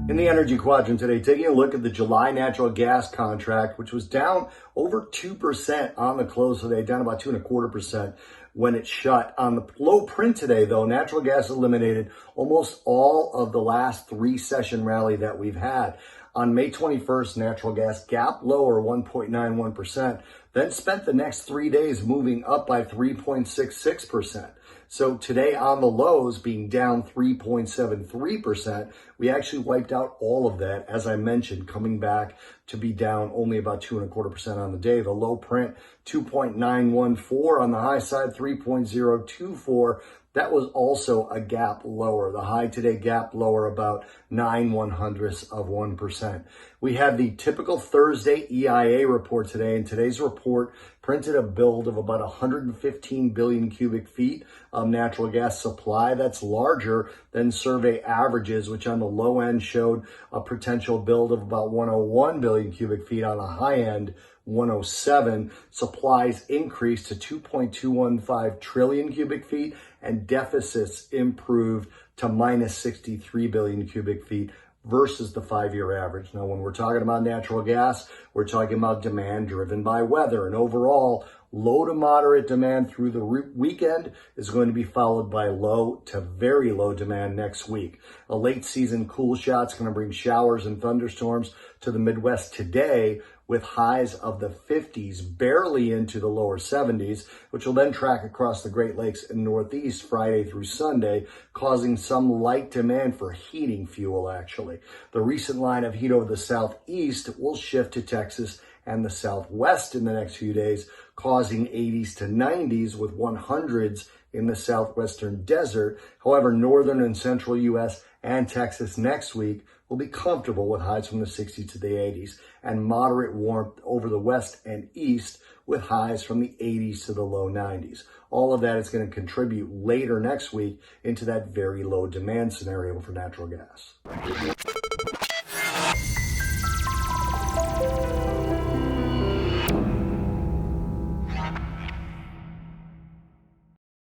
In the energy quadrant today, taking a look at the July natural gas contract, which was down over 2% on the close today, down about 2.25% when it shut. On the low print today, though, natural gas eliminated almost all of the last three session rally that we've had. On May 21st, natural gas gapped lower 1.91%, then spent the next 3 days moving up by 3.66%. So today on the lows being down 3.73%, we actually wiped out all of that, as I mentioned, coming back to be down only about 2.25% on the day. The low print 2.914, on the high side 3.024. That was also a gap lower. The high today gap lower about 0.09%. We had the typical Thursday EIA report today, and today's report printed a build of about 115 billion cubic feet of natural gas supply. That's larger than survey averages, which on the low end showed a potential build of about 101 billion cubic feet. On the high end, 107. Supplies increased to 2.215 trillion cubic feet, and deficits improved to minus 63 billion cubic feet versus the 5-year average. Now, when we're talking about natural gas, we're talking about demand driven by weather, and overall, low to moderate demand through the weekend is going to be followed by low to very low demand next week. A late season cool shot's going to bring showers and thunderstorms to the Midwest today, with highs of the 50s, barely into the lower 70s, which will then track across the Great Lakes and Northeast Friday through Sunday, causing some light demand for heating fuel, actually. The recent line of heat over the Southeast will shift to Texas and the Southwest in the next few days, causing 80s to 90s with 100s in the southwestern desert. However, northern and central U.S. and Texas next week will be comfortable with highs from the 60s to the 80s, and moderate warmth over the west and east with highs from the 80s to the low 90s. All of that is going to contribute later next week into that very low demand scenario for natural gas.